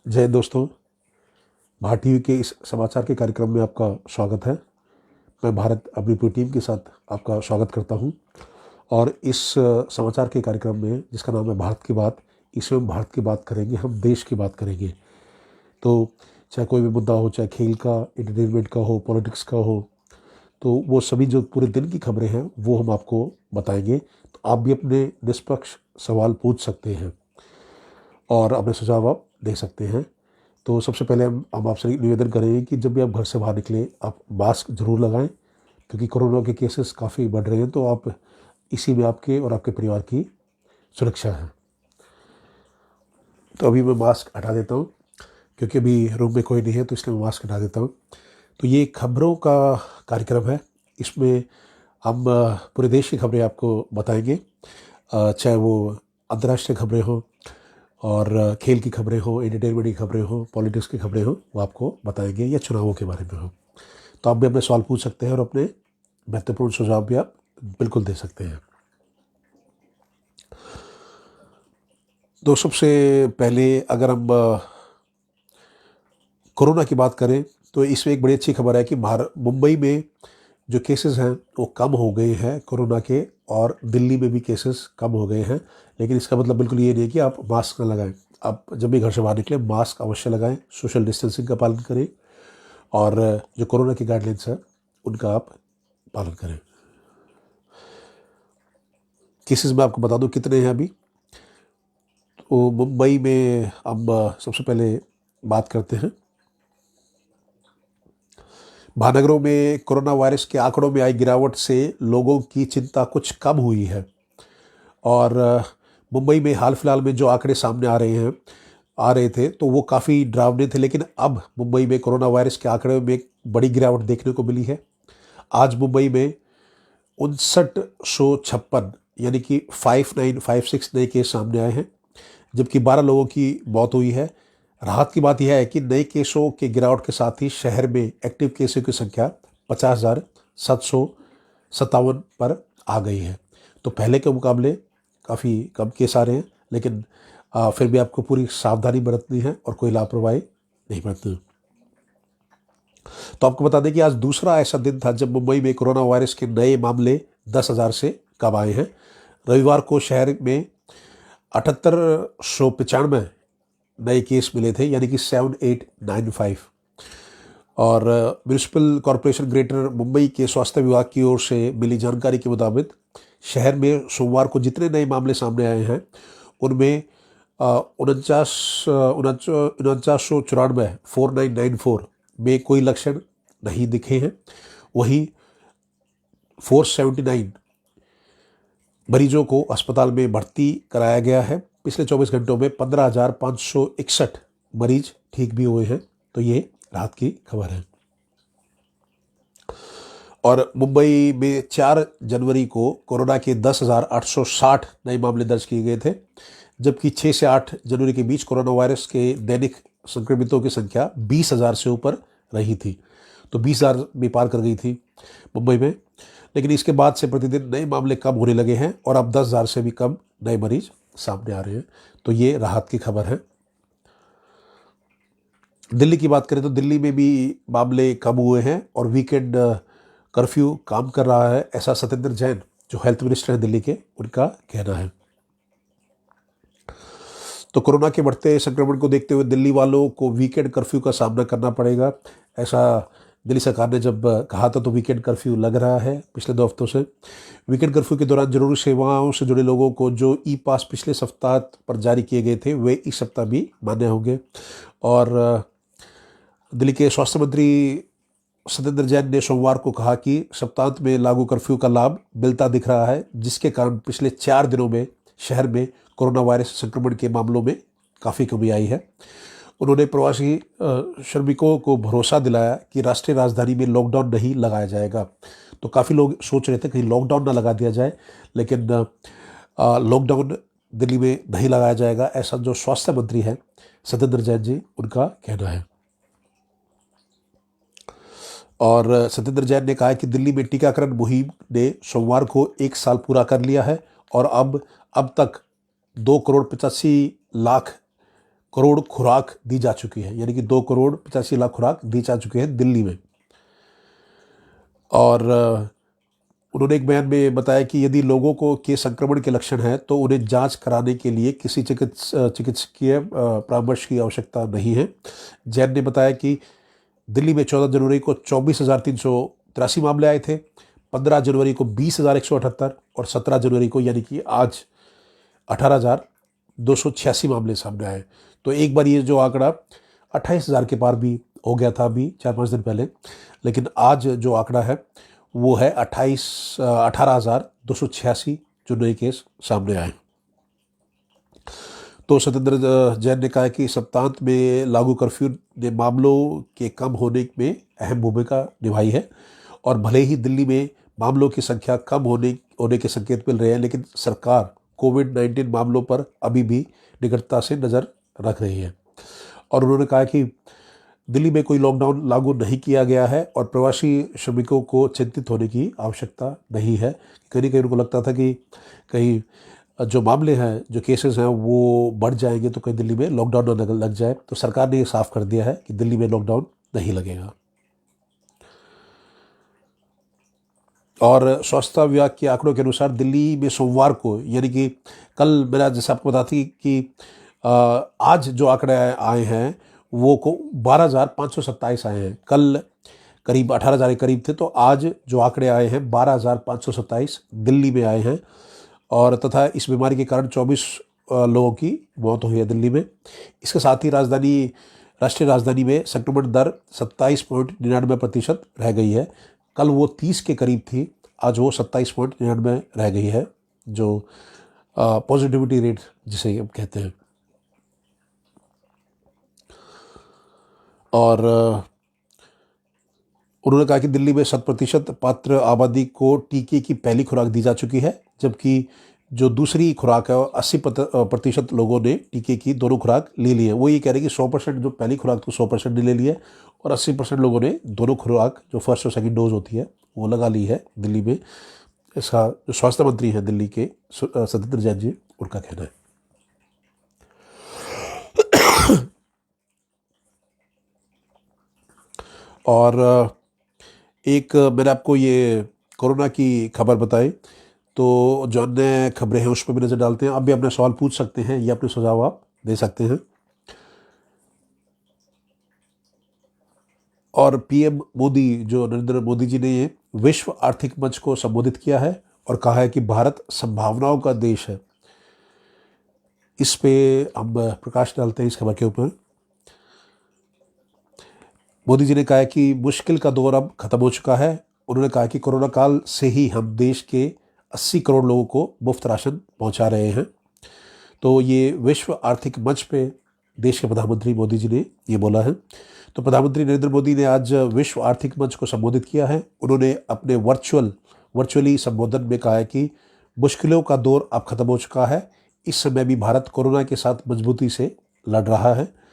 जय हिंद दोस्तों। भारत टीवी के इस समाचार के कार्यक्रम में आपका स्वागत है। मैं भारत अपनी पूरी टीम के साथ आपका स्वागत करता हूं। और इस समाचार के कार्यक्रम में, जिसका नाम है भारत की बात, इसमें हम भारत की बात करेंगे, हम देश की बात करेंगे। तो चाहे कोई भी मुद्दा हो, चाहे खेल का, एंटरटेनमेंट का हो, पॉलिटिक्स का हो, तो वो सभी जो पूरे दिन की खबरें हैं वो हम आपको बताएंगे। तो आप भी अपने निष्पक्ष सवाल पूछ सकते हैं और अपने सुझाव आप दे सकते हैं। तो सबसे पहले हम आपसे निवेदन करेंगे कि जब भी आप घर से बाहर निकलें, आप मास्क जरूर लगाएं, क्योंकि कोरोना के केसेस काफ़ी बढ़ रहे हैं। तो आप इसी में आपके और आपके परिवार की सुरक्षा है। तो अभी मैं मास्क हटा देता हूँ, क्योंकि अभी रूम में कोई नहीं है, तो इसलिए मैं मास्क हटा देता हूँ। तो ये खबरों का कार्यक्रम है। इसमें हम पूरे देश की खबरें आपको बताएंगे, चाहे वो अंतर्राष्ट्रीय खबरें हों और खेल की खबरें हो, एंटरटेनमेंट की खबरें हो, पॉलिटिक्स की खबरें हो, वो आपको बताएंगे, या चुनावों के बारे में हो। तो आप भी अपने सवाल पूछ सकते हैं और अपने महत्वपूर्ण सुझाव भी आप बिल्कुल दे सकते हैं। तो सबसे पहले अगर हम कोरोना की बात करें, तो इसमें एक बड़ी अच्छी खबर है कि मुंबई में जो केसेस हैं वो कम हो गए हैं कोरोना के, और दिल्ली में भी केसेस कम हो गए हैं। लेकिन इसका मतलब बिल्कुल ये नहीं है कि आप मास्क ना लगाएं। आप जब भी घर से बाहर निकलें, मास्क अवश्य लगाएं, सोशल डिस्टेंसिंग का पालन करें, और जो कोरोना की गाइडलाइंस है उनका आप पालन करें। केसेस में आपको बता दूं कितने हैं अभी। तो मुंबई में हम सबसे पहले बात करते हैं। महानगरों में कोरोना वायरस के आंकड़ों में आई गिरावट से लोगों की चिंता कुछ कम हुई है। और मुंबई में हाल फिलहाल में जो आंकड़े सामने आ रहे थे, तो वो काफ़ी डरावने थे। लेकिन अब मुंबई में कोरोना वायरस के आंकड़े में एक बड़ी गिरावट देखने को मिली है। आज मुंबई में 5956 यानी कि 5956 नए केस सामने आए हैं, जबकि 12 लोगों की मौत हुई है। राहत की बात यह है कि नए केसों के गिरावट के साथ ही शहर में एक्टिव केसों की संख्या 50,757 पर आ गई है। तो पहले के मुकाबले काफ़ी कम केस आ रहे हैं, लेकिन फिर भी आपको पूरी सावधानी बरतनी है और कोई लापरवाही नहीं बरतनी। तो आपको बता दें कि आज दूसरा ऐसा दिन था जब मुंबई में कोरोना वायरस के नए मामले 10,000 से कम आए हैं। रविवार को शहर में 7895 नए केस मिले थे, यानी कि 7895। और म्यूनिसिपल कॉरपोरेशन ग्रेटर मुंबई के स्वास्थ्य विभाग की ओर से मिली जानकारी के मुताबिक शहर में सोमवार को जितने नए मामले सामने आए हैं उनमें 4994 4994 में कोई लक्षण नहीं दिखे हैं। वहीं 479 मरीजों को अस्पताल में भर्ती कराया गया है। पिछले 24 घंटों में 15,561 मरीज ठीक भी हुए हैं। तो ये राहत की खबर है। और मुंबई में 4 जनवरी को कोरोना के 10,860 नए मामले दर्ज किए गए थे, जबकि 6 से 8 जनवरी के बीच कोरोना वायरस के दैनिक संक्रमितों की संख्या 20,000 से ऊपर रही थी। तो 20,000 भी पार कर गई थी मुंबई में। लेकिन इसके बाद से प्रतिदिन नए मामले कम होने लगे हैं और अब 10,000 से भी कम नए मरीज सामने आ रहे हैं। तो ये राहत की खबर है। दिल्ली की बात करें तो दिल्ली में भी मामले कम हुए हैं और वीकेंड कर्फ्यू काम कर रहा है, ऐसा सत्येंद्र जैन जो हेल्थ मिनिस्टर हैं दिल्ली के, उनका कहना है। तो कोरोना के बढ़ते संक्रमण को देखते हुए दिल्ली वालों को वीकेंड कर्फ्यू का सामना करना पड़ेगा, ऐसा दिल्ली सरकार ने जब कहा था। तो वीकेंड कर्फ्यू लग रहा है पिछले 2 हफ्तों से। वीकेंड कर्फ्यू के दौरान जरूरी सेवाओं से जुड़े लोगों को जो ई पास पिछले सप्ताह पर जारी किए गए थे, वे इस सप्ताह भी मान्य होंगे। और दिल्ली के स्वास्थ्य मंत्री सत्येंद्र जैन ने सोमवार को कहा कि सप्ताहांत में लागू कर्फ्यू का लाभ मिलता दिख रहा है, जिसके कारण पिछले 4 दिनों में शहर में कोरोना वायरस संक्रमण के मामलों में काफ़ी कमी आई है। उन्होंने प्रवासी श्रमिकों को भरोसा दिलाया कि राष्ट्रीय राजधानी में लॉकडाउन नहीं लगाया जाएगा। तो काफ़ी लोग सोच रहे थे कहीं लॉकडाउन ना लगा दिया जाए, लेकिन लॉकडाउन दिल्ली में नहीं लगाया जाएगा, ऐसा जो स्वास्थ्य मंत्री है सत्येंद्र जैन जी, उनका कहना है। और सत्येंद्र जैन ने कहा कि दिल्ली में टीकाकरण मुहिम ने सोमवार को 1 साल पूरा कर लिया है और अब तक 2,85,00,000 करोड़ खुराक दी जा चुकी है, यानी कि 2,85,00,000 खुराक दी जा चुकी है दिल्ली में। और उन्होंने एक बयान में बताया कि यदि लोगों को के संक्रमण के लक्षण हैं तो उन्हें जांच कराने के लिए किसी चिकित्सकीय परामर्श की आवश्यकता नहीं है। जैन ने बताया कि दिल्ली में 14 जनवरी को 24,383 मामले आए थे, 15 जनवरी को 20,178 और 17 जनवरी को यानी कि आज 18,286 मामले सामने आए। तो एक बार ये जो आंकड़ा 28,000 के पार भी हो गया था अभी 4-5 दिन पहले, लेकिन आज जो आंकड़ा है वो है 18,286 जो नए केस सामने आए। तो सत्येंद्र जैन ने कहा कि सप्तांत में लागू कर्फ्यू ने मामलों के कम होने में अहम भूमिका निभाई है, और भले ही दिल्ली में मामलों की संख्या कम होने के संकेत मिल रहे हैं, लेकिन सरकार कोविड-19 मामलों पर अभी भी निकटता से नज़र रख रही है। और उन्होंने कहा कि दिल्ली में कोई लॉकडाउन लागू नहीं किया गया है और प्रवासी श्रमिकों को चिंतित होने की आवश्यकता नहीं है। कहीं ना कहीं उनको लगता था कि कहीं जो मामले हैं, जो केसेस हैं वो बढ़ जाएंगे तो कहीं दिल्ली में लॉकडाउन न लग जाए। तो सरकार ने ये साफ कर दिया है कि दिल्ली में लॉकडाउन नहीं लगेगा। और स्वास्थ्य विभाग के आंकड़ों के अनुसार दिल्ली में सोमवार को, यानी कि कल मेरा जैसे आपको बता थी कि आज जो आंकड़े आए हैं वो को 12,527 आए हैं। कल करीब 18,000 के करीब थे, तो आज जो आंकड़े आए हैं 12,527 दिल्ली में आए हैं। और तथा इस बीमारी के कारण 24 लोगों की मौत हुई है दिल्ली में। इसके साथ ही राष्ट्रीय राजधानी में संक्रमण दर 27.99% रह गई है। कल वो 30 के करीब थी, आज वो 27.99 रह गई है, जो पॉजिटिविटी रेट जिसे हम कहते हैं। और उन्होंने कहा कि दिल्ली में 100% पात्र आबादी को टीके की पहली खुराक दी जा चुकी है, जबकि जो दूसरी खुराक है 80% लोगों ने टीके की दोनों खुराक ले ली है। वो ये कह रहे हैं कि 100% जो पहली खुराक तो 100% ने ले ली है, और 80% लोगों ने दोनों खुराक जो फर्स्ट और सेकंड डोज होती है वो लगा ली है दिल्ली में। इसका जो स्वास्थ्य मंत्री हैं दिल्ली के सत्येंद्र जैन जी, उनका कहना है। और एक मैंने आपको ये कोरोना की खबर बताई, तो जो अन्य खबरें हैं उस पर भी नज़र डालते हैं। आप भी अपने सवाल पूछ सकते हैं या अपने सुझाव आप दे सकते हैं। और पीएम मोदी, जो नरेंद्र मोदी जी ने ये विश्व आर्थिक मंच को संबोधित किया है और कहा है कि भारत संभावनाओं का देश है। इस पे हम प्रकाश डालते हैं इस खबर के ऊपर। मोदी जी ने कहा कि मुश्किल का दौर अब खत्म हो चुका है। उन्होंने कहा कि कोरोना काल से ही हम देश के 80 करोड़ लोगों को मुफ्त राशन पहुंचा रहे हैं। तो ये विश्व आर्थिक मंच पे देश के प्रधानमंत्री मोदी जी ने ये बोला है। तो प्रधानमंत्री नरेंद्र मोदी ने आज विश्व आर्थिक मंच को संबोधित किया है। उन्होंने अपने वर्चुअली संबोधन में कहा है कि मुश्किलों का दौर अब खत्म हो चुका है। इस समय भी भारत कोरोना के साथ मजबूती से लड़ रहा है।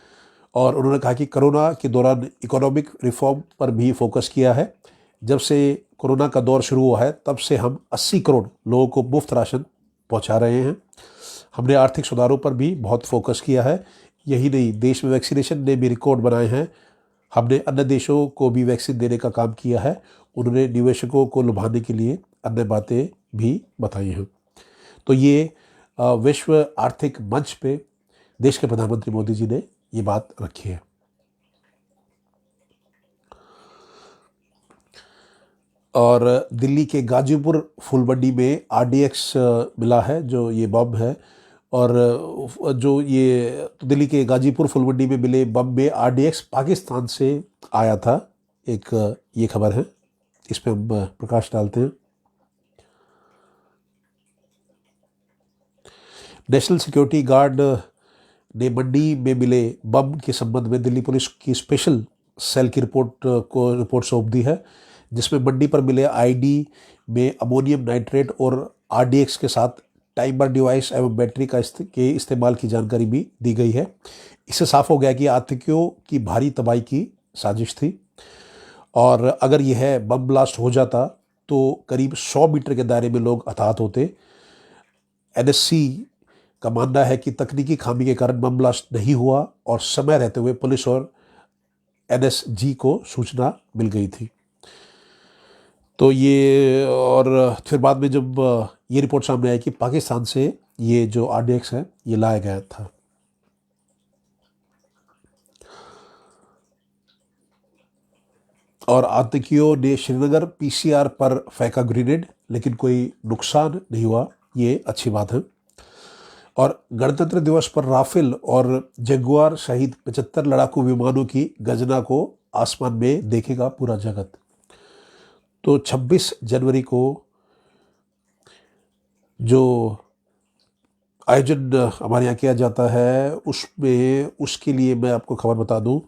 और उन्होंने कहा कि कोरोना के दौरान इकोनॉमिक रिफॉर्म पर भी फोकस किया है। जब से कोरोना का दौर शुरू हुआ है तब से हम 80 करोड़ लोगों को मुफ्त राशन पहुंचा रहे हैं। हमने आर्थिक सुधारों पर भी बहुत फोकस किया है। यही नहीं, देश में वैक्सीनेशन ने भी रिकॉर्ड बनाए हैं। हमने अन्य देशों को भी वैक्सीन देने का काम किया है। उन्होंने निवेशकों को लुभाने के लिए अन्य बातें भी बताई हैं। तो ये विश्व आर्थिक मंच पे देश के प्रधानमंत्री मोदी जी ने ये बात रखी है। और दिल्ली के गाजीपुर फूलमंडी में आरडीएक्स मिला है, जो ये बम है। और जो ये दिल्ली के गाजीपुर फूलमंडी में मिले बम में आरडीएक्स पाकिस्तान से आया था। एक ये खबर है, इस पे हम प्रकाश डालते हैं। नेशनल सिक्योरिटी गार्ड ने मंडी में मिले बम के संबंध में दिल्ली पुलिस की स्पेशल सेल की रिपोर्ट सौंप दी है, जिसमें मंडी पर मिले आईडी में अमोनियम नाइट्रेट और आरडीएक्स के साथ टाइमर डिवाइस एवं बैटरी के इस्तेमाल की जानकारी भी दी गई है। इससे साफ हो गया कि आतंकियों की भारी तबाही की साजिश थी। और अगर यह बम ब्लास्ट हो जाता तो करीब 100 मीटर के दायरे में लोग हताहत होते। एनएससी का मानना है कि तकनीकी खामी के कारण बम ब्लास्ट नहीं हुआ और समय रहते हुए पुलिस और एनएसजी को सूचना मिल गई थी। तो ये, और फिर बाद में जब ये रिपोर्ट सामने आई कि पाकिस्तान से ये जो आरडीएक्स है ये लाया गया था। और आतंकियों ने श्रीनगर पीसीआर पर फेंका ग्रेनेड, लेकिन कोई नुकसान नहीं हुआ, ये अच्छी बात है। और गणतंत्र दिवस पर राफेल और जगुआर सहित 75 लड़ाकू विमानों की गर्जना को आसमान में देखेगा पूरा जगत। तो 26 जनवरी को जो आयोजन हमारे यहाँ किया जाता है उसके लिए मैं आपको खबर बता दूं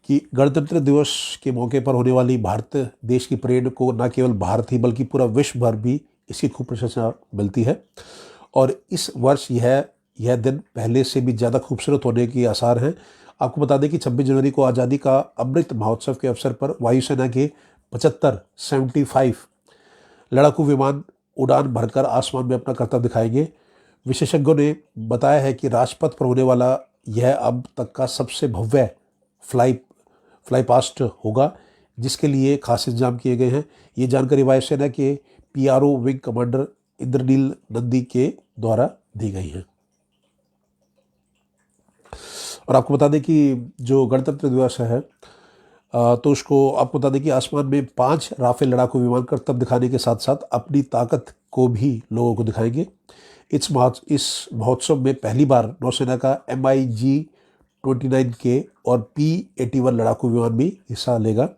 कि गणतंत्र दिवस के मौके पर होने वाली भारत देश की परेड को न केवल भारत ही बल्कि पूरा विश्व भर भी इसकी खूब प्रशंसा मिलती है। और इस वर्ष यह दिन पहले से भी ज़्यादा खूबसूरत होने के आसार हैं। आपको बता दें कि 26 जनवरी को आज़ादी का अमृत महोत्सव के अवसर पर वायुसेना के 75 लड़ाकू विमान उड़ान भरकर आसमान में अपना करतब दिखाएंगे। विशेषज्ञों ने बताया है कि राजपथ पर होने वाला यह अब तक का सबसे भव्य फ्लाई पास्ट होगा, जिसके लिए खास इंतजाम किए गए हैं। ये जानकारी वायुसेना के PRO wing commander Indranil Nandi के द्वारा दी गई है। और आपको बता दें कि जो गणतंत्र दिवस है तो उसको आपको बता दें कि आसमान में 5 राफेल लड़ाकू विमान करतब दिखाने के साथ साथ अपनी ताकत को भी लोगों को दिखाएंगे। इस महोत्सव में पहली बार नौसेना का MiG-29K और P-81 लड़ाकू विमान भी हिस्सा लेगा।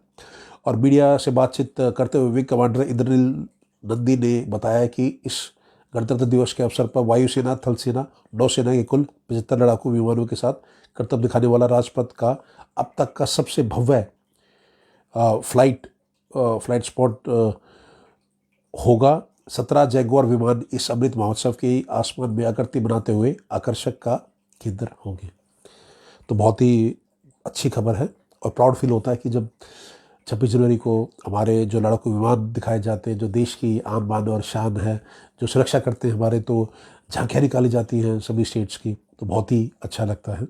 और मीडिया से बातचीत करते हुए विंग कमांडर इंद्रनील नंदी ने बताया कि इस गणतंत्र दिवस के अवसर पर वायुसेना, थल सेना, नौसेना के कुल 75 लड़ाकू विमानों के साथ करतब दिखाने वाला राजपथ का अब तक का सबसे भव्य फ्लाइट स्पॉट होगा। 17 जैगुआर विमान इस अमृत महोत्सव के आसमान में आकृति बनाते हुए आकर्षक का केंद्र होंगे। तो बहुत ही अच्छी खबर है और प्राउड फील होता है कि जब 26 जनवरी को हमारे जो लड़ाकू विमान दिखाए जाते हैं, जो देश की आन बान और शान है, जो सुरक्षा करते हैं हमारे, तो झांकियाँ निकाली जाती हैं सभी स्टेट्स की, तो बहुत ही अच्छा लगता है।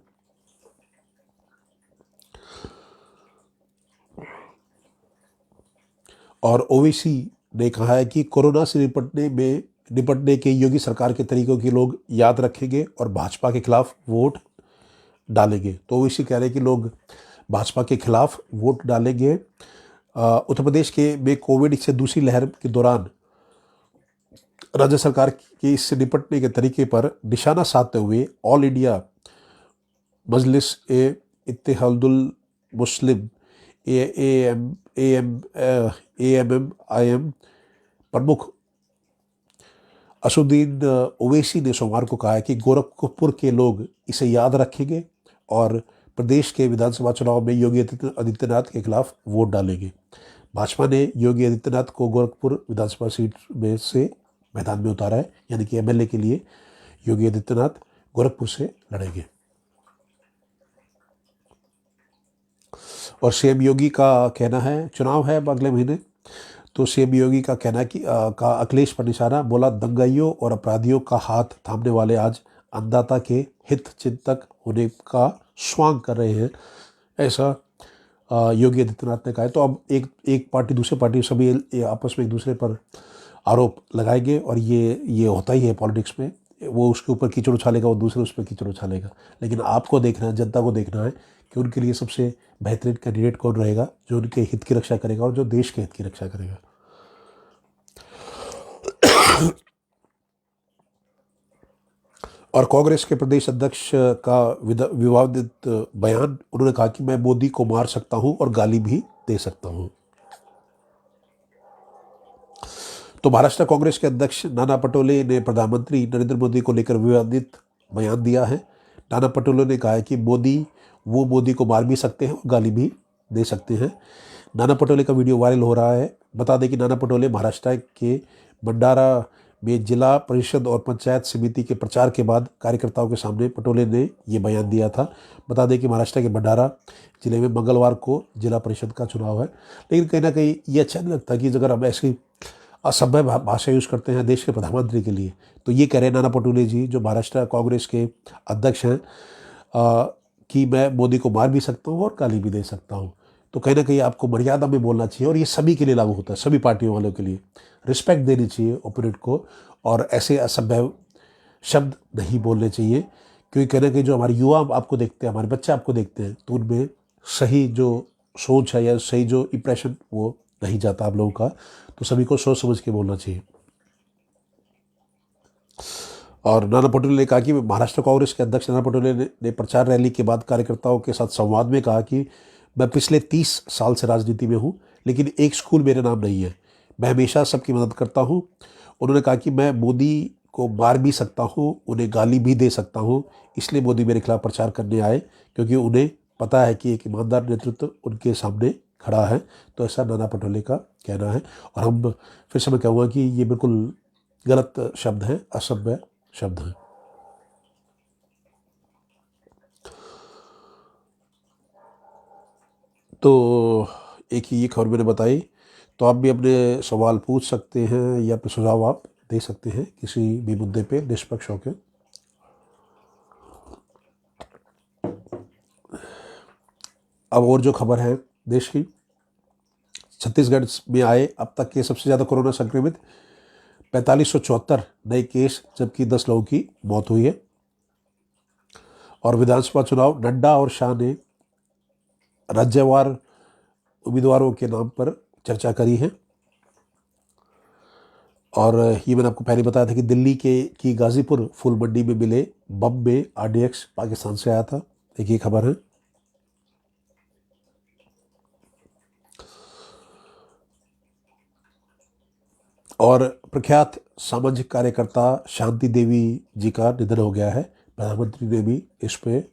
और ओवैसी ने कहा है कि कोरोना से निपटने के योगी सरकार के तरीकों की लोग याद रखेंगे और भाजपा के खिलाफ वोट डालेंगे। तो ओवैसी कह रहे हैं कि लोग भाजपा के खिलाफ वोट डालेंगे। उत्तर प्रदेश में कोविड से दूसरी लहर के दौरान राज्य सरकार के इससे निपटने के तरीके पर निशाना साधते हुए ऑल इंडिया मजलिस इत्तेहादुल मुस्लिम AMMIM प्रमुख असुद्दीन ओवैसी ने सोमवार को कहा है कि गोरखपुर के लोग इसे याद रखेंगे और प्रदेश के विधानसभा चुनाव में योगी आदित्यनाथ के खिलाफ वोट डालेंगे। भाजपा ने योगी आदित्यनाथ को गोरखपुर विधानसभा सीट में से मैदान में उतारा है, यानी कि MLA के लिए योगी आदित्यनाथ गोरखपुर से लड़ेंगे। और सीएम योगी का कहना है, चुनाव है अगले महीने, तो सीएम योगी का कहना है कि का अखिलेश पर निशाना, बोला दंगाइयों और अपराधियों का हाथ थामने वाले आज अन्नदाता के हित चिंतक होने का स्वांग कर रहे हैं, ऐसा योगी आदित्यनाथ ने कहा है। तो अब एक पार्टी दूसरी पार्टी सभी आपस में एक दूसरे पर आरोप लगाएंगे और ये होता ही है पॉलिटिक्स में। वो उसके ऊपर कीचड़ उछालेगा, वो दूसरे उस पर कीचड़ उछालेगा। लेकिन आपको देखना है, जनता को देखना है कि उनके लिए सबसे बेहतरीन कैंडिडेट कौन रहेगा, जो उनके हित की रक्षा करेगा और जो देश के हित की रक्षा करेगा। और कांग्रेस के प्रदेश अध्यक्ष का विवादित बयान, उन्होंने कहा कि मैं मोदी को मार सकता हूं और गाली भी दे सकता हूं। तो महाराष्ट्र कांग्रेस के अध्यक्ष नाना पटोले ने प्रधानमंत्री नरेंद्र मोदी को लेकर विवादित बयान दिया है। नाना पटोले ने कहा है कि मोदी को मार भी सकते हैं और गाली भी दे सकते हैं। नाना पटोले का वीडियो वायरल हो रहा है। बता दें कि नाना पटोले महाराष्ट्र के भंडारा में जिला परिषद और पंचायत समिति के प्रचार के बाद कार्यकर्ताओं के सामने पटोले ने ये बयान दिया था। बता दें कि महाराष्ट्र के भंडारा जिले में मंगलवार को जिला परिषद का चुनाव है। लेकिन कहीं ना कहीं ये अच्छा नहीं लगता कि अगर हम ऐसी असभ्य भाषा यूज़ करते हैं देश के प्रधानमंत्री के लिए। तो ये कह रहे हैं नाना पटोले जी, जो महाराष्ट्र कांग्रेस के अध्यक्ष हैं, कि मैं मोदी को मार भी सकता हूँ और गाली भी दे सकता हूँ। तो कहीं ना कहीं आपको मर्यादा में बोलना चाहिए, और ये सभी के लिए लागू होता है, सभी पार्टियों वालों के लिए रिस्पेक्ट देनी चाहिए ओपोनेंट को, और ऐसे असभ्य शब्द नहीं बोलने चाहिए। क्योंकि कहीं ना कहीं जो हमारे युवा आपको देखते हैं, हमारे बच्चे आपको देखते हैं, तो उनमें सही जो सोच है या सही जो इम्प्रेशन वो नहीं जाता आप लोगों का। तो सभी को सोच समझ के बोलना चाहिए। और नाना पटोले ने कहा कि महाराष्ट्र कांग्रेस के अध्यक्ष नाना पटोले ने प्रचार रैली के बाद कार्यकर्ताओं के साथ संवाद में कहा कि मैं पिछले 30 साल से राजनीति में हूँ, लेकिन एक स्कूल मेरे नाम नहीं है। मैं हमेशा सबकी मदद करता हूँ। उन्होंने कहा कि मैं मोदी को मार भी सकता हूँ, उन्हें गाली भी दे सकता हूँ, इसलिए मोदी मेरे खिलाफ प्रचार करने आए, क्योंकि उन्हें पता है कि एक ईमानदार नेतृत्व उनके सामने खड़ा है। तो ऐसा नाना पटोले का कहना है। और हम फिर से मैं कहूँगा कि ये बिल्कुल गलत शब्द है, असभ्य शब्द है। तो एक ही ये खबर मैंने बताई। तो आप भी अपने सवाल पूछ सकते हैं या अपने सुझाव आप दे सकते हैं किसी भी मुद्दे पे निष्पक्ष होकर। अब और जो खबर है देश की, छत्तीसगढ़ में आए अब तक के सबसे ज़्यादा कोरोना संक्रमित 4574 नए केस, जबकि 10 लोगों की मौत हुई है। और विधानसभा चुनाव, नड्डा और शाह ने राज्यवार उम्मीदवारों के नाम पर चर्चा करी है। और ये मैंने आपको पहले बताया था कि दिल्ली के की गाजीपुर फूल मंडी में मिले बम में RDX पाकिस्तान से आया था। एक ये खबर है। और प्रख्यात सामाजिक कार्यकर्ता शांति देवी जी का निधन हो गया है। प्रधानमंत्री ने भी इस पे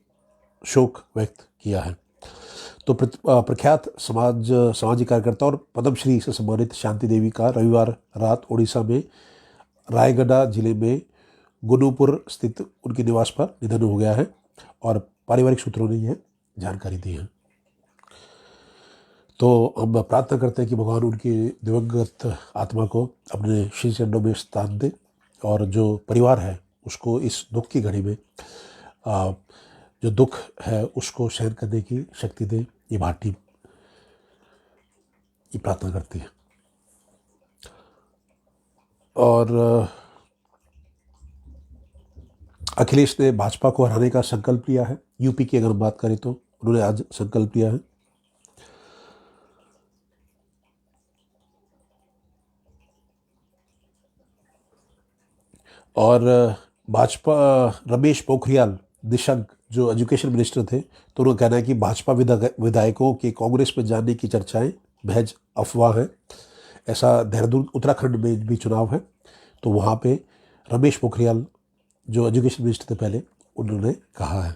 शोक व्यक्त किया है। तो प्रख्यात सामाजिक कार्यकर्ता और पद्मश्री से सम्मानित शांति देवी का रविवार रात ओडिशा में रायगढ़ जिले में गुनूपुर स्थित उनके निवास पर निधन हो गया है। और पारिवारिक सूत्रों ने यह जानकारी दी है। तो हम प्रार्थना करते हैं कि भगवान उनकी दिवंगत आत्मा को अपने श्री चरणों में स्थान दे, और जो परिवार है उसको इस दुख की घड़ी में जो दुख है उसको सहन करने की शक्ति दे। ये भारत टीम ये प्रार्थना करती है। और अखिलेश ने भाजपा को हराने का संकल्प लिया है। यूपी की अगर हम बात करें तो उन्होंने आज संकल्प लिया है। और भाजपा रमेश पोखरियाल निशंक जो एजुकेशन मिनिस्टर थे, तो उन्होंने कहना है कि भाजपा विधायकों के कांग्रेस में जाने की चर्चाएं महज अफवाह हैं। ऐसा देहरादून उत्तराखंड में भी चुनाव है, तो वहाँ पे रमेश पोखरियाल जो एजुकेशन मिनिस्टर थे पहले, उन्होंने कहा है।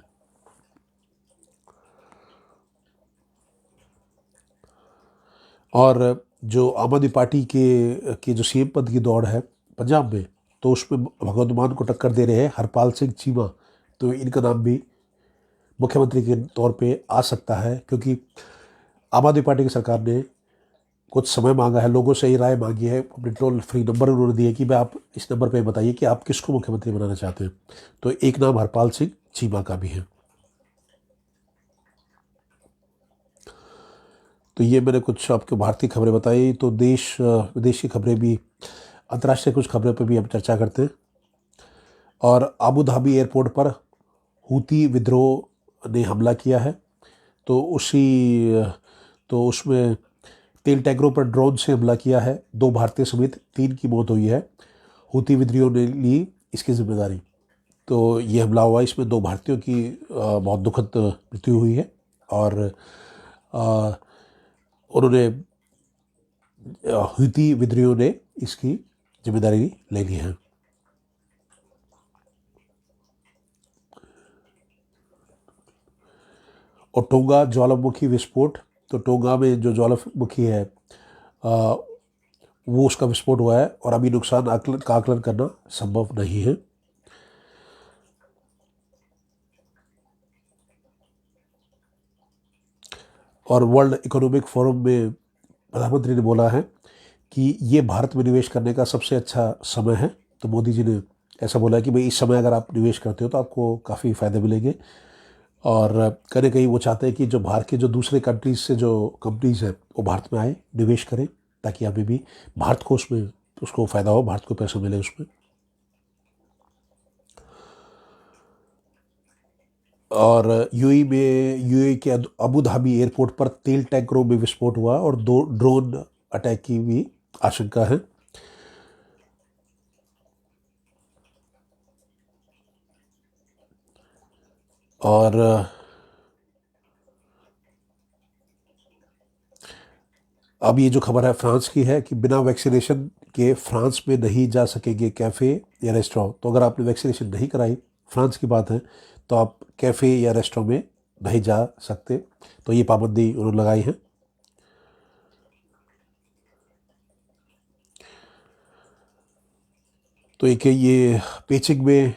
और जो आम आदमी पार्टी के जो CM पद की दौड़ है पंजाब में, तो उसमें भगवंत मान को टक्कर दे रहे हैं हरपाल सिंह चीमा। तो इनका नाम भी मुख्यमंत्री के तौर पे आ सकता है, क्योंकि आम आदमी पार्टी की सरकार ने कुछ समय मांगा है, लोगों से ही राय मांगी है। अपने टोल फ्री नंबर उन्होंने दिए कि मैं आप इस नंबर पे बताइए कि आप किसको मुख्यमंत्री बनाना चाहते हैं। तो एक नाम हरपाल सिंह चीमा का भी है। तो ये मैंने कुछ आपको भारतीय खबरें बताई। तो देश विदेश की खबरें भी, अंतर्राष्ट्रीय कुछ खबरों पर भी हम चर्चा करते हैं। और अबू धाबी एयरपोर्ट पर हूती विद्रोह ने हमला किया है। तो उसमें तेल टैंकरों पर ड्रोन से हमला किया है। 2 भारतीय समेत 3 की मौत हुई है। हूती विद्रोहियों ने ली इसकी जिम्मेदारी। तो ये हमला हुआ, इसमें 2 भारतीयों की बहुत दुखद मृत्यु हुई है। और आ, उन्होंने हूती विद्रोहियों ने इसकी जिम्मेदारी ले ली है। और टोंगा ज्वालामुखी विस्फोट, तो टोंगा में जो ज्वालामुखी है वो उसका विस्फोट हुआ है, और अभी नुकसान का आकलन करना संभव नहीं है। और वर्ल्ड इकोनॉमिक फोरम में प्रधानमंत्री ने बोला है कि ये भारत में निवेश करने का सबसे अच्छा समय है। तो मोदी जी ने ऐसा बोला कि भाई इस समय अगर आप निवेश करते हो तो आपको काफ़ी फ़ायदे मिलेंगे। और कहीं ना कहीं वो चाहते हैं कि जो भारत के जो दूसरे कंट्रीज से जो कंपनीज हैं वो भारत में आए, निवेश करें, ताकि अभी भी भारत को उसमें उसको फ़ायदा हो, भारत को पैसा मिले उसमें। और यूएई के अबू धाबी एयरपोर्ट पर तेल टैंकरों में विस्फोट हुआ और 2 ड्रोन अटैक की भी आशंका है। और अब ये जो खबर है फ्रांस की है कि बिना वैक्सीनेशन के फ्रांस में नहीं जा सकेंगे कैफ़े या रेस्टोरेंट। तो अगर आपने वैक्सीनेशन नहीं कराई, फ्रांस की बात है, तो आप कैफ़े या रेस्टोरेंट में नहीं जा सकते। तो ये पाबंदी उन्होंने लगाई है। तो एक ये पेचिंग में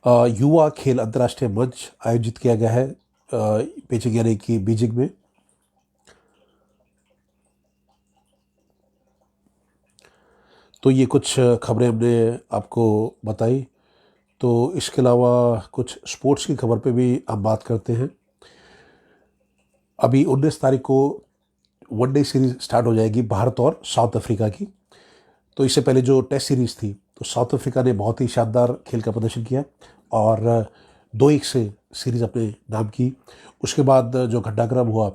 युवा खेल अंतर्राष्ट्रीय मंच आयोजित किया गया है, पेचिंग यानी कि बीजिंग में। तो ये कुछ खबरें हमने आपको बताई। तो इसके अलावा कुछ स्पोर्ट्स की खबर पे भी हम बात करते हैं। अभी 19 तारीख को वनडे सीरीज स्टार्ट हो जाएगी भारत और साउथ अफ्रीका की। तो इससे पहले जो टेस्ट सीरीज थी, तो साउथ अफ्रीका ने बहुत ही शानदार खेल का प्रदर्शन किया और 2-1 से सीरीज अपने नाम की। उसके बाद जो घटनाक्रम हुआ,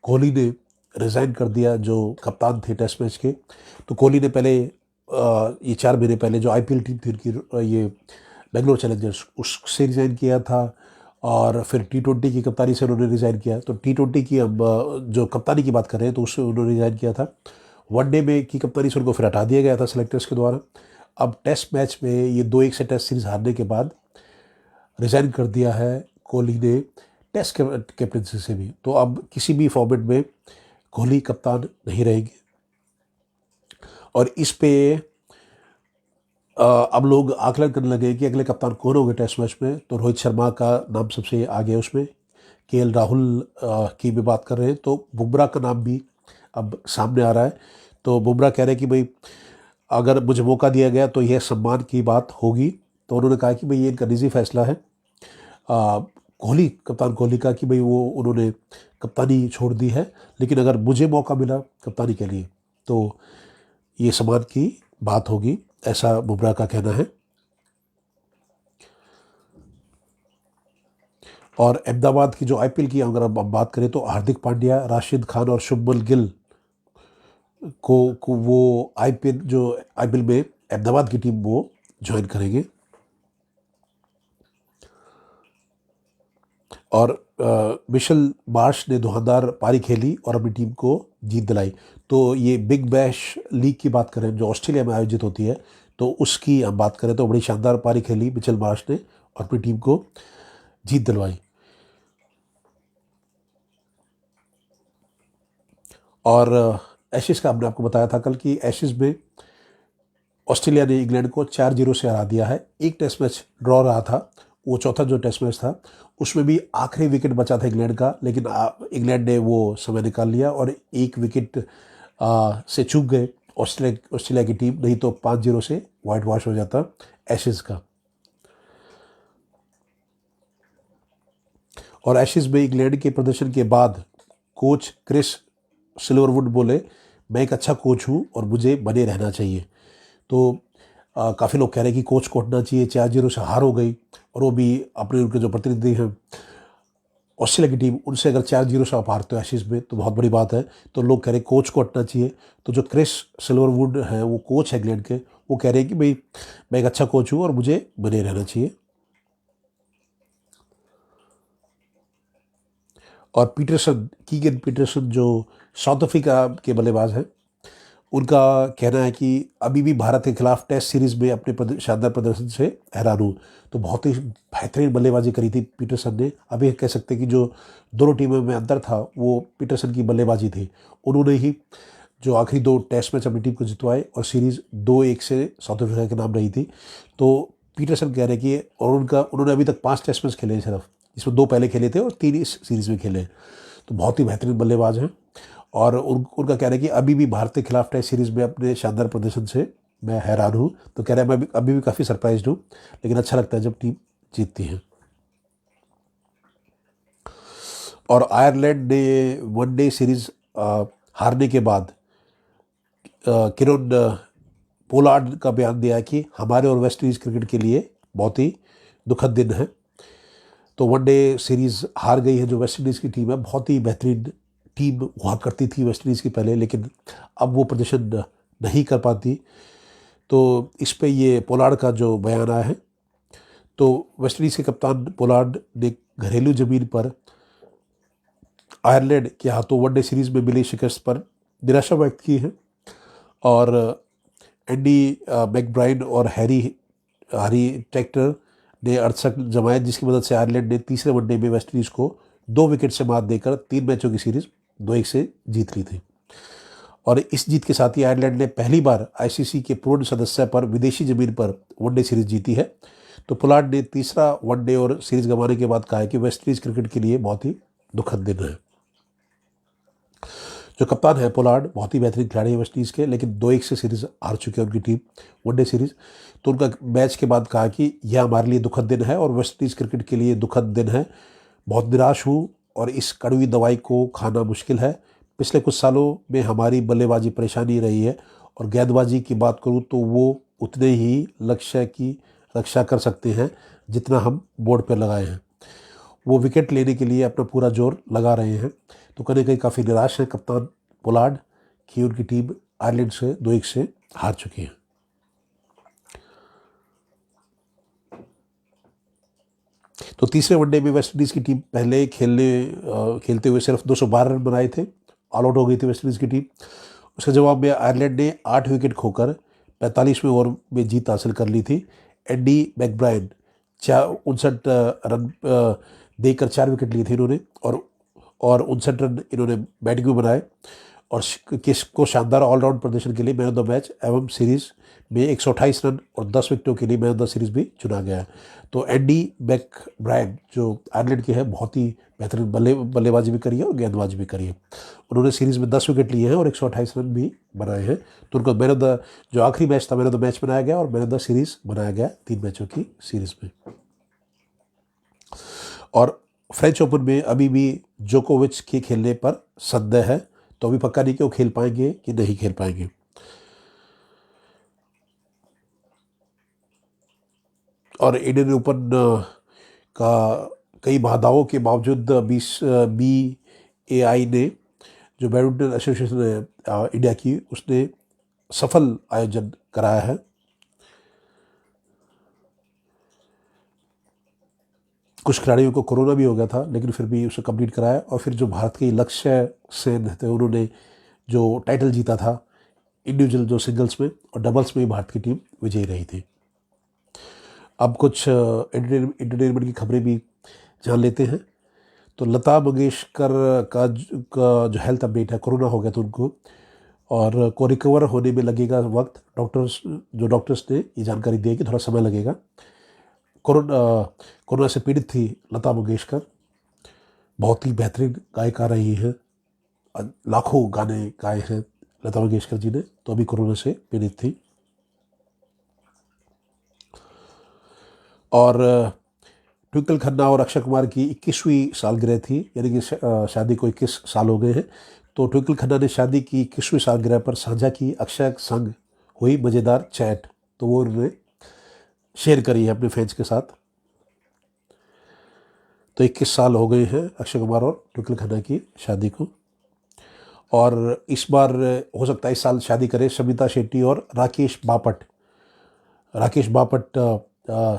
कोहली ने रिज़ाइन कर दिया, जो कप्तान थे टेस्ट मैच के। तो कोहली ने पहले ये 4 महीने पहले जो आईपीएल टीम थी उनकी, ये बेंगलोर चैलेंजर्स, उससे रिज़ाइन किया था। और फिर टी20 की कप्तानी से उन्होंने रिज़ाइन किया। तो टी20 की अब जो कप्तानी की बात कर रहे हैं, तो उससे उन्होंने रिज़ाइन किया था। वनडे में की कप्तानी से उनको फिर हटा दिया गया था सेलेक्टर्स के द्वारा। अब टेस्ट मैच में ये 2-1 से टेस्ट सीरीज हारने के बाद रिज़ाइन कर दिया है कोहली ने टेस्ट कैप्टनसी से भी। तो अब किसी भी फॉर्मेट में कोहली कप्तान नहीं रहेंगे। और इस पे अब लोग आकलन करने लगे कि अगले कप्तान कौन होंगे टेस्ट मैच में। तो रोहित शर्मा का नाम सबसे आगे है उसमें। केएल राहुल की भी बात कर रहे हैं। तो बुमराह का नाम भी अब सामने आ रहा है। तो बुमराह कह रहे हैं कि भाई अगर मुझे मौका दिया गया तो यह सम्मान की बात होगी। तो उन्होंने कहा कि भाई ये इनका निजी फैसला है, कोहली, कप्तान कोहली का, कि भाई वो उन्होंने कप्तानी छोड़ दी है, लेकिन अगर मुझे मौका मिला कप्तानी के लिए तो ये सम्मान की बात होगी, ऐसा बुमराह का कहना है। और अहमदाबाद की जो आईपीएल की अगर हम बात करें, तो हार्दिक पांड्या, राशिद खान और शुभमन गिल को वो आईपीएल में अहमदाबाद की टीम वो ज्वाइन करेंगे। और मिशेल मार्श ने धुआंधार पारी खेली और अपनी टीम को जीत दिलाई। तो ये बिग बैश लीग की बात करें जो ऑस्ट्रेलिया में आयोजित होती है, तो उसकी हम बात करें तो बड़ी शानदार पारी खेली मिशेल मार्श ने और अपनी टीम को जीत दिलवाई। और एशिज का हमने आपको बताया था कल कि एशिज में ऑस्ट्रेलिया ने इंग्लैंड को 4-0 से हरा दिया है। एक टेस्ट मैच ड्रॉ रहा था, वो चौथा जो टेस्ट मैच था उसमें भी आखिरी विकेट बचा था इंग्लैंड का, लेकिन इंग्लैंड ने वो समय निकाल लिया और एक विकेट से चूक गए ऑस्ट्रेलिया की टीम, नहीं तो 5-0 से वाइट वॉश हो जाता एशिज का। और एशिज में इंग्लैंड के प्रदर्शन के बाद कोच क्रिस सिल्वरवुड बोले, मैं एक अच्छा कोच हूँ और मुझे बने रहना चाहिए। तो काफ़ी लोग कह रहे हैं कि कोच को हटना चाहिए, 4-0 से हार हो गई और वो भी अपने उनके जो प्रतिनिधि हैं ऑस्ट्रेलिया की टीम, उनसे अगर 4-0 से आप हारते हो एशिज में तो बहुत बड़ी बात है। तो लोग कह रहे हैं कोच को हटना चाहिए। तो जो क्रिस सिल्वरवुड है, वो कोच है इंग्लैंड के, वो कह रहे हैं कि भाई मैं एक अच्छा कोच हूँ और मुझे बने रहना चाहिए। और कीगन पीटरसन जो साउथ अफ्रीका के बल्लेबाज हैं, उनका कहना है कि अभी भी भारत के खिलाफ टेस्ट सीरीज में अपने शानदार प्रदर्शन से हैरान हूँ। तो बहुत ही बेहतरीन बल्लेबाजी करी थी पीटरसन ने। अभी कह सकते हैं कि जो दोनों टीमों में अंतर था वो पीटरसन की बल्लेबाजी थी। उन्होंने ही जो आखिरी 2 टेस्ट मैच अपनी टीम को जितवाए और सीरीज़ 2-1 से साउथ अफ्रीका के नाम रही थी। तो पीटरसन कह रहे हैं कि और उन्होंने अभी तक 5 टेस्ट मैच खेले हैं सिर्फ, जिसमें 2 पहले खेले थे और 3 इस सीरीज़ में खेले हैं। तो बहुत ही बेहतरीन बल्लेबाज हैं। और उनका कहना है कि अभी भी भारत के खिलाफ टेस्ट सीरीज में अपने शानदार प्रदर्शन से मैं हैरान हूँ। तो कह रहे हैं मैं अभी भी काफ़ी सरप्राइज हूँ, लेकिन अच्छा लगता है जब टीम जीतती है। और आयरलैंड ने वनडे सीरीज हारने के बाद किरण पोलार्ड का बयान दिया कि हमारे और वेस्ट इंडीज़ क्रिकेट के लिए बहुत ही दुखद दिन है। तो वनडे सीरीज़ हार गई है जो वेस्ट इंडीज़ की टीम है। बहुत ही बेहतरीन टीम हुआ करती थी वेस्ट इंडीज़ की पहले, लेकिन अब वो प्रदर्शन नहीं कर पाती। तो इस पे ये पोलार्ड का जो बयान आया है, तो वेस्ट इंडीज़ के कप्तान पोलार्ड ने घरेलू ज़मीन पर आयरलैंड के हाथों वनडे सीरीज़ में मिली शिकस्त पर निराशा व्यक्त की है। और एंडी मैकब्राइन और हैरी ट्रैक्टर ने अड़सठ जमाए, जिसकी मदद से आयरलैंड ने तीसरे वनडे में वेस्ट इंडीज़ को 2 विकेट से मात देकर 3 मैचों की सीरीज 2-1 से जीत ली थी। और इस जीत के साथ ही आयरलैंड ने पहली बार आईसीसी के पूर्ण सदस्य पर विदेशी जमीन पर वनडे सीरीज जीती है। तो पोलार्ड ने तीसरा वनडे और सीरीज गंवाने के बाद कहा है कि वेस्ट इंडीज़ क्रिकेट के लिए बहुत ही दुखद दिन है। जो कप्तान है पोलार्ड बहुत ही बेहतरीन खिलाड़ी है वेस्ट इंडीज़ के, लेकिन 2-1 से सीरीज हार चुकी है उनकी टीम वनडे सीरीज। तो उनका मैच के बाद कहा कि यह हमारे लिए दुखद दिन है और वेस्ट इंडीज़ क्रिकेट के लिए दुखद दिन है। बहुत निराश हूँ और इस कड़वी दवाई को खाना मुश्किल है। पिछले कुछ सालों में हमारी बल्लेबाजी परेशानी रही है और गेंदबाजी की बात करूँ तो वो उतने ही लक्ष्य की रक्षा कर सकते हैं जितना हम बोर्ड पर लगाए हैं। वो विकेट लेने के लिए अपना पूरा जोर लगा रहे हैं। तो कहीं कहीं काफ़ी निराश है कप्तान पोलार्ड कि उनकी टीम आयरलैंड से 2-1 से हार चुकी है। तो तीसरे वनडे में वेस्ट इंडीज़ की टीम पहले खेलते हुए सिर्फ 212 रन बनाए थे, ऑल आउट हो गई थी वेस्ट इंडीज़ की टीम। उसके जवाब में आयरलैंड ने 8 विकेट खोकर 45वें ओवर में जीत हासिल कर ली थी। एंडी मैकब्राइन 59 रन देकर 4 विकेट लिए थे इन्होंने और 59 रन इन्होंने बैटिंग में बनाए और किसको शानदार ऑलराउंड प्रदर्शन के लिए मैन ऑफ द मैच एवं सीरीज में 128 रन और 10 विकेटों के लिए मैन ऑफ द सीरीज भी चुना गया है। तो एंडी मैकब्राइन जो आयरलैंड के हैं बहुत ही बेहतरीन बल्लेबाजी भी करी है और गेंदबाजी भी करी है। उन्होंने सीरीज में 10 विकेट लिए हैं और 128 रन भी बनाए हैं। तो उनको मैन ऑफ द जो आखिरी मैच था मैन ऑफ द मैच बनाया गया और मैन ऑफ द सीरीज बनाया गया 3 मैचों की सीरीज में। और फ्रेंच ओपन में अभी भी जोकोविच के खेलने पर संदेह है, तो अभी पक्का नहीं कि वो खेल पाएंगे कि नहीं खेल पाएंगे। और इंडियन ओपन का कई बाधाओं के बावजूद BAI ने जो बैडमिंटन एसोसिएशन है इंडिया की, उसने सफल आयोजन कराया है। कुछ खिलाड़ियों को कोरोना भी हो गया था, लेकिन फिर भी उसे कंप्लीट कराया। और फिर जो भारत के लक्ष्य सेन थे उन्होंने जो टाइटल जीता था इंडिविजुअल जो सिंगल्स में और डबल्स में भारत की टीम विजयी रही थी। अब कुछ एंटरटेनमेंट की खबरें भी जान लेते हैं। तो लता मंगेशकर का जो हेल्थ अपडेट है, कोरोना हो गया था उनको और को रिकवर होने में लगेगा वक्त। डॉक्टर्स ने ये जानकारी दी है कि थोड़ा समय लगेगा। कोरोना से पीड़ित थी लता मंगेशकर, बहुत ही बेहतरीन गायिका रही है, लाखों गाने गाए हैं लता मंगेशकर जी ने, तो अभी कोरोना से पीड़ित थी। और ट्विंकल खन्ना और अक्षय कुमार की 21वीं सालगिरह थी, यानी कि शादी को 21 साल हो गए हैं। तो ट्विंकल खन्ना ने शादी की 21वीं सालगिरह पर साझा की अक्षय संग हुई मज़ेदार चैट, तो वो उन्होंने शेयर करी है अपने फैंस के साथ। तो 21 साल हो गए हैं अक्षय कुमार और ट्विंकल खन्ना की शादी को। और इस बार हो सकता है इस साल शादी करें शमिता शेट्टी और राकेश बापट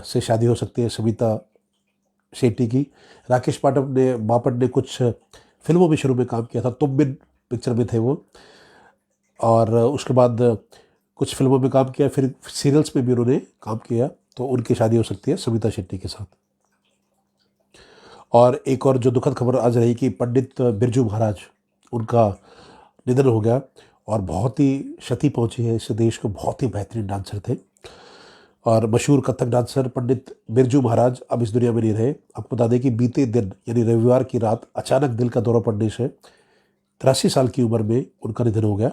से शादी हो सकती है शमिता शेट्टी की। राकेश बापट ने कुछ फिल्मों में शुरू में काम किया था, तुम बिन पिक्चर में थे वो, और उसके बाद कुछ फिल्मों में काम किया, फिर सीरियल्स में भी उन्होंने काम किया। तो उनकी शादी हो सकती है समिता शेट्टी के साथ। और एक और जो दुखद खबर आज रही कि पंडित बिरजू महाराज, उनका निधन हो गया और बहुत ही क्षति पहुंची है इस देश को। बहुत ही बेहतरीन डांसर थे और मशहूर कथक डांसर पंडित बिरजू महाराज अब इस दुनिया में नहीं रहे। आपको बता दें कि बीते दिन यानी रविवार की रात अचानक दिल का दौरा पड़ने से 83 साल की उम्र में उनका निधन हो गया।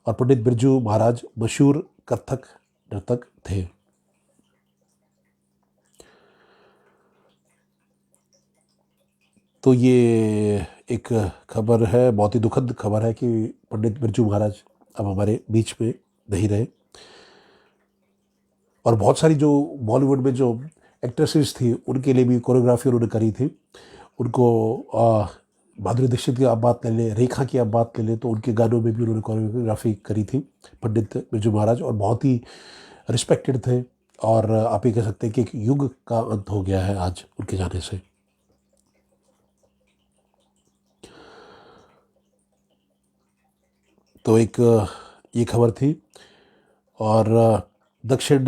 और पंडित बिरजू महाराज मशहूर कथक नर्तक थे। तो ये एक खबर है, बहुत ही दुखद खबर है कि पंडित बिरजू महाराज अब हमारे बीच में नहीं रहे। और बहुत सारी जो बॉलीवुड में जो एक्ट्रेसेस थी उनके लिए भी कोरियोग्राफी उन्होंने करी थी। उनको माधुरी दीक्षित की आप बात ले लें, रेखा की आप बात ले लें, तो उनके गानों में भी उन्होंने कोरियोग्राफी करी थी पंडित बिरजू महाराज, और बहुत ही रिस्पेक्टेड थे। और आप ये कह सकते हैं कि एक युग का अंत हो गया है आज उनके जाने से। तो एक ये खबर थी। और दक्षिण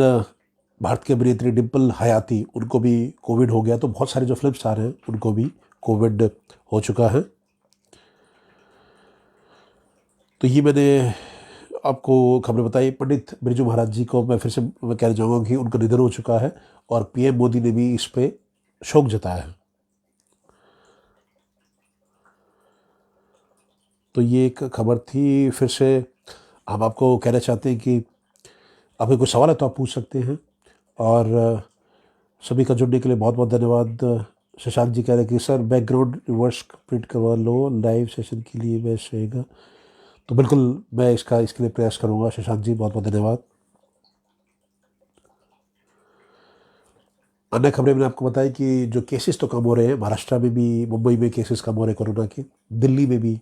भारत की अभिनेत्री डिम्पल हयाती, उनको भी कोविड हो गया। तो बहुत सारे जो फिल्म स्टार हैं उनको भी कोविड हो चुका है। तो ये मैंने आपको खबरें बताई। पंडित बिरजू महाराज जी को मैं फिर से मैं कहना चाहूँगा कि उनका निधन हो चुका है, और पीएम मोदी ने भी इस पे शोक जताया है। तो ये एक खबर थी। फिर से हम आपको कहना चाहते हैं कि आपके कोई सवाल है तो आप पूछ सकते हैं। और सभी का जुड़ने के लिए बहुत बहुत धन्यवाद। शशांक जी कह रहे हैं कि सर बैकग्राउंड रिवर्स प्रिंट करवा लो, लाइव सेशन के लिए बेस्ट रहेगा। तो बिल्कुल मैं इसके लिए प्रयास करूँगा शशांक जी, बहुत बहुत धन्यवाद। अन्य खबरें मैंने आपको बताई कि जो केसेस तो कम हो रहे हैं, महाराष्ट्र में भी, मुंबई में केसेस कम हो रहे हैं कोरोना के, दिल्ली में भी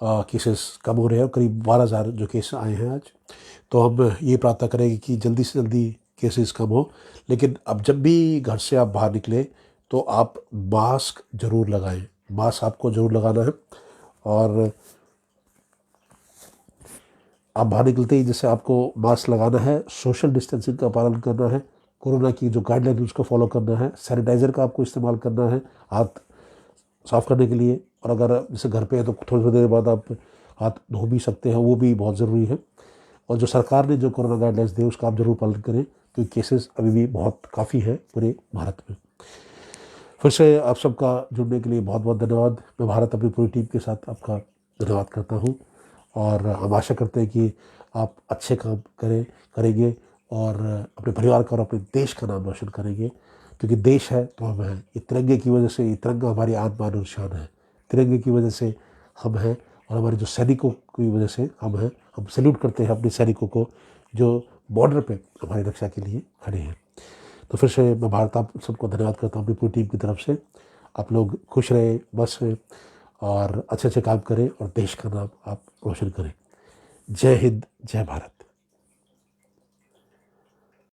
केसेस कम हो रहे हैं, करीब 12,000 जो केस आए हैं आज। तो हम ये प्रार्थना करेंगे कि जल्दी से जल्दी केसेस कम हो। लेकिन अब जब भी घर से आप बाहर निकलें तो आप मास्क जरूर लगाएं, मास्क आपको जरूर लगाना है। और आप बाहर निकलते ही जैसे आपको मास्क लगाना है, सोशल डिस्टेंसिंग का पालन करना है, कोरोना की जो गाइडलाइन उसको फॉलो करना है, सैनिटाइज़र का आपको इस्तेमाल करना है हाथ साफ़ करने के लिए। और अगर जैसे घर पे है तो थोड़ी थोड़ी देर बाद आप हाथ धो भी सकते हैं, वो भी बहुत ज़रूरी है। और जो सरकार ने जो कोरोना गाइडलाइंस दी उसका आप जरूर पालन करें, क्योंकि केसेस अभी भी बहुत काफ़ी है पूरे भारत में। फिर से आप सबका जुड़ने के लिए बहुत बहुत धन्यवाद। मैं भारत अपनी पूरी टीम के साथ आपका धन्यवाद करता हूँ। और हम आशा करते हैं कि आप अच्छे काम करेंगे और अपने परिवार का और अपने देश का नाम रोशन करेंगे, क्योंकि देश है तो हम हैं। ये तिरंगे की वजह से, ये तिरंगा हमारी आन बान और शान है। तिरंगे की वजह से हम हैं, और हमारे जो सैनिकों की वजह से हम हैं। हम सैल्यूट करते हैं अपने सैनिकों को जो बॉर्डर पे हमारी रक्षा के लिए खड़े हैं। तो फिर से मैं भारत आप सबको धन्यवाद करता हूँ अपनी पूरी टीम की तरफ से। आप लोग खुश रहें, मस्त रहें और अच्छे अच्छे काम करें और देश का नाम आप रोशन करें। जय हिंद, जय भारत।